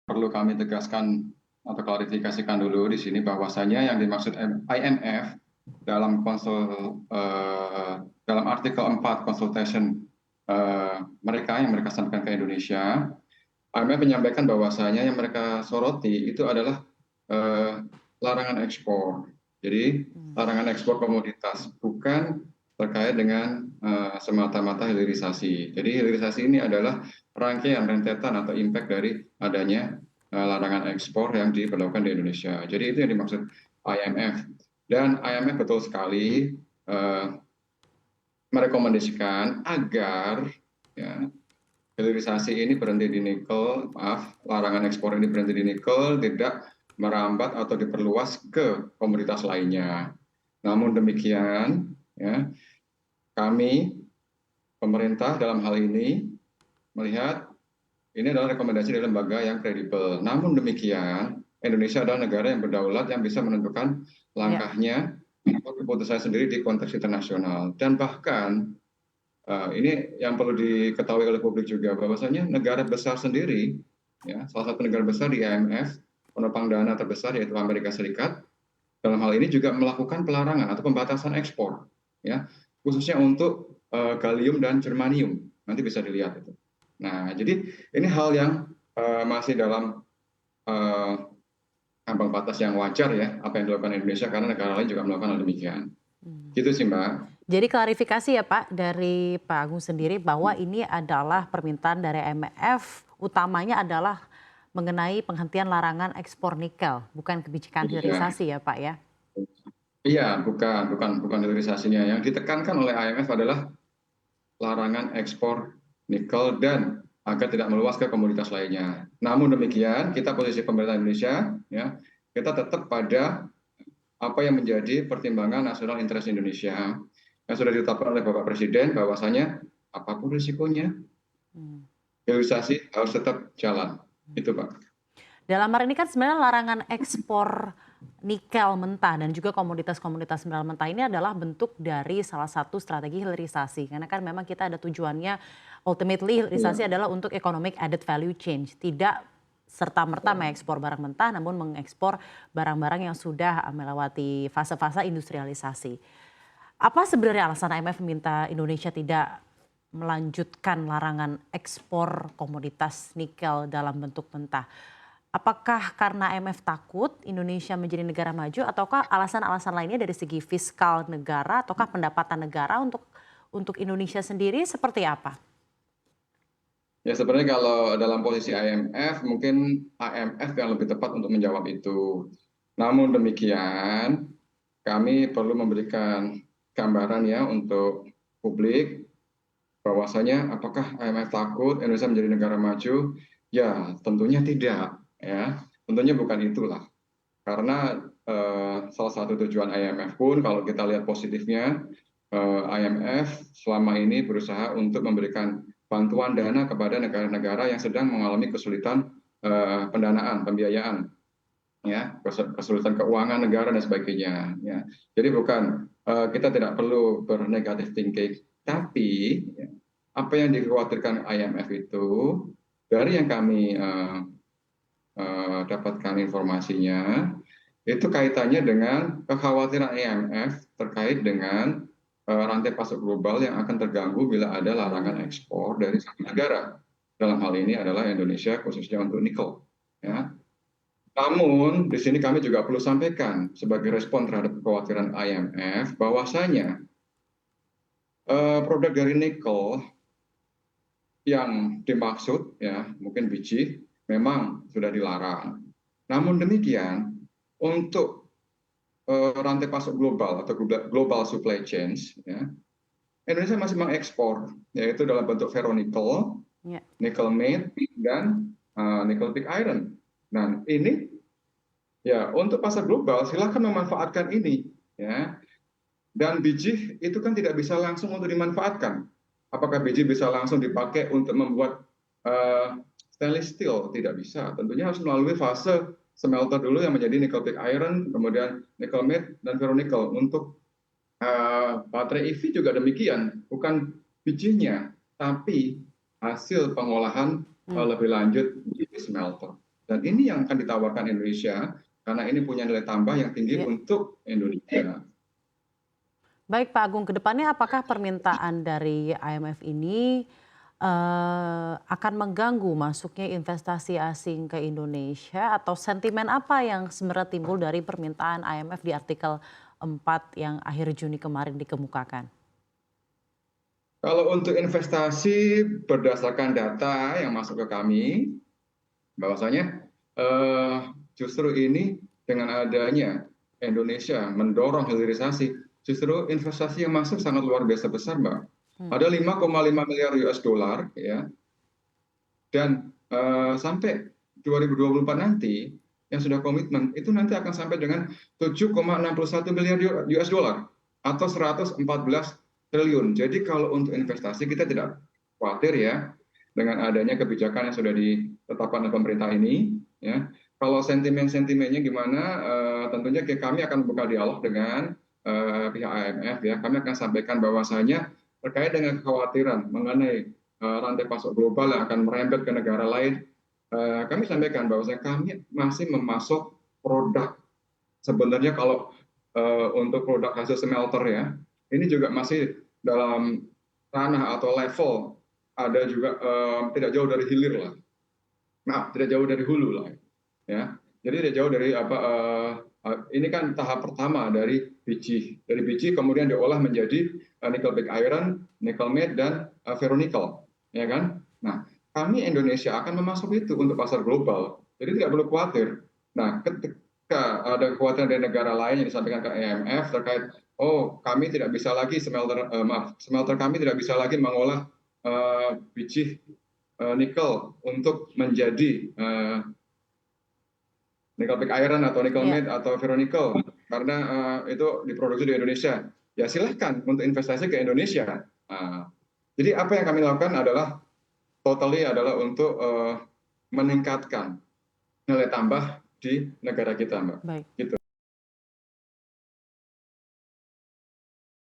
perlu kami tegaskan atau klarifikasikan dulu di sini bahwasanya yang dimaksud IMF dalam dalam artikel 4 consultation mereka yang mereka sampaikan ke Indonesia, IMF menyampaikan bahwasanya yang mereka soroti itu adalah larangan ekspor. Jadi larangan ekspor komoditas, bukan terkait dengan semata-mata hilirisasi. Jadi hilirisasi ini adalah rangkaian rentetan atau impact dari adanya larangan ekspor yang diberlakukan di Indonesia. Jadi itu yang dimaksud IMF. Dan IMF betul sekali merekomendasikan agar ya, hilirisasi ini berhenti di nikel, larangan ekspor ini berhenti di nikel, tidak merambat atau diperluas ke komoditas lainnya. Namun demikian, ya, kami pemerintah dalam hal ini melihat ini adalah rekomendasi dari lembaga yang kredibel. Namun demikian, Indonesia adalah negara yang berdaulat yang bisa menentukan langkahnya atau keputusan sendiri di konteks internasional. Dan bahkan ini yang perlu diketahui oleh publik juga bahwasanya negara besar sendiri, ya, salah satu negara besar di IMF, penopang dana terbesar yaitu Amerika Serikat, dalam hal ini juga melakukan pelarangan atau pembatasan ekspor, ya, khususnya untuk gallium dan germanium. Nanti bisa dilihat itu. Nah, jadi ini hal yang masih dalam ambang batas yang wajar ya, apa yang dilakukan Indonesia karena negara lain juga melakukan hal demikian. Gitu sih Mbak. Jadi klarifikasi ya Pak dari Pak Agung sendiri bahwa ini adalah permintaan dari IMF, utamanya adalah mengenai penghentian larangan ekspor nikel, bukan kebijakan hilirisasi ya Pak ya? Iya, bukan hilirisasinya. Yang ditekankan oleh IMF adalah larangan ekspor nikel dan agar tidak meluas ke komoditas lainnya. Namun demikian, kita posisi pemerintah Indonesia, ya, kita tetap pada apa yang menjadi pertimbangan nasional interest Indonesia yang sudah ditetapkan oleh Bapak Presiden bahwasanya apapun risikonya, hilirisasi harus tetap jalan. Itu Pak. Dalam hal ini kan sebenarnya larangan ekspor nikel mentah dan juga komoditas-komoditas mineral mentah ini adalah bentuk dari salah satu strategi hilirisasi. Karena kan memang kita ada tujuannya, ultimately hilirisasi adalah untuk economic added value change. Tidak serta-merta mengekspor barang mentah namun mengekspor barang-barang yang sudah melewati fase-fase industrialisasi. Apa sebenarnya alasan IMF meminta Indonesia tidak melanjutkan larangan ekspor komoditas nikel dalam bentuk mentah? Apakah karena IMF takut Indonesia menjadi negara maju ataukah alasan-alasan lainnya dari segi fiskal negara ataukah pendapatan negara untuk Indonesia sendiri seperti apa? Ya sebenarnya kalau dalam posisi IMF mungkin IMF yang lebih tepat untuk menjawab itu. Namun demikian kami perlu memberikan gambaran ya untuk publik bahwasanya apakah IMF takut Indonesia menjadi negara maju? Ya tentunya tidak, ya tentunya bukan itulah. Karena salah satu tujuan IMF pun kalau kita lihat positifnya, IMF selama ini berusaha untuk memberikan bantuan dana kepada negara-negara yang sedang mengalami kesulitan pendanaan, pembiayaan, ya, kesulitan keuangan negara dan sebagainya. Ya. Jadi bukan kita tidak perlu bernegatif thinking, tapi ya, apa yang dikhawatirkan IMF itu dari yang kami dapatkan informasinya itu kaitannya dengan kekhawatiran IMF terkait dengan rantai pasok global yang akan terganggu bila ada larangan ekspor dari satu negara. Dalam hal ini adalah Indonesia khususnya untuk nikel. Ya. Namun di sini kami juga perlu sampaikan sebagai respon terhadap kekhawatiran IMF bahwasanya produk dari nikel yang dimaksud ya mungkin biji memang sudah dilarang. Namun demikian untuk rantai pasok global atau global supply chains, ya, Indonesia masih mengekspor yaitu dalam bentuk ferronikel, nickel matte dan nickel pig iron. Nah ini ya untuk pasar global silakan memanfaatkan ini, ya. Dan biji itu kan tidak bisa langsung untuk dimanfaatkan. Apakah biji bisa langsung dipakai untuk membuat stainless steel? Tidak bisa. Tentunya harus melalui fase smelter dulu yang menjadi nickel pig iron, kemudian nickel matte dan ferronikel. Untuk baterai EV juga demikian, bukan bijinya, tapi hasil pengolahan lebih lanjut di smelter. Dan ini yang akan ditawarkan Indonesia karena ini punya nilai tambah yang tinggi Ya. untuk Indonesia. Baik Pak Agung, ke depannya apakah permintaan dari IMF ini akan mengganggu masuknya investasi asing ke Indonesia atau sentimen apa yang sebenarnya timbul dari permintaan IMF di artikel 4 yang akhir Juni kemarin dikemukakan? Kalau untuk investasi berdasarkan data yang masuk ke kami, bahwasanya justru ini dengan adanya Indonesia mendorong hilirisasi, justru investasi yang masuk sangat luar biasa besar, Mbak. Ada 5,5 miliar US dollar, ya, dan sampai 2024 nanti yang sudah komitmen itu nanti akan sampai dengan 7,61 miliar US dollar atau 114 triliun. Jadi kalau untuk investasi kita tidak khawatir ya dengan adanya kebijakan yang sudah ditetapkan oleh pemerintah ini. Ya, kalau sentimen-sentimennya gimana? Tentunya kami akan membuka dialog dengan pihak IMF ya. Kami akan sampaikan bahwasanya terkait dengan kekhawatiran mengenai rantai pasok global yang akan merembet ke negara lain, kami sampaikan bahwasanya kami masih memasok produk sebenarnya kalau untuk produk hasil smelter ya, ini juga masih dalam ranah atau level ada juga tidak jauh dari hilir lah. Maaf, tidak jauh dari hulu lah. Ya. Jadi tidak jauh dari apa ini kan tahap pertama dari biji. Dari biji kemudian diolah menjadi nickel pig iron, nickel matte dan ferronickel, ya kan? Nah, kami Indonesia akan memasok itu untuk pasar global. Jadi tidak perlu khawatir. Nah, ketika ada kekhawatiran dari negara lain yang disampaikan ke IMF terkait kami tidak bisa lagi smelter kami tidak bisa lagi mengolah biji nikel untuk menjadi nickel pig iron atau nickel Ya. matte atau ferronickel karena itu diproduksi di Indonesia. Ya silahkan untuk investasi ke Indonesia. Jadi apa yang kami lakukan adalah adalah untuk meningkatkan nilai tambah di negara kita, Mbak. Baik. Gitu.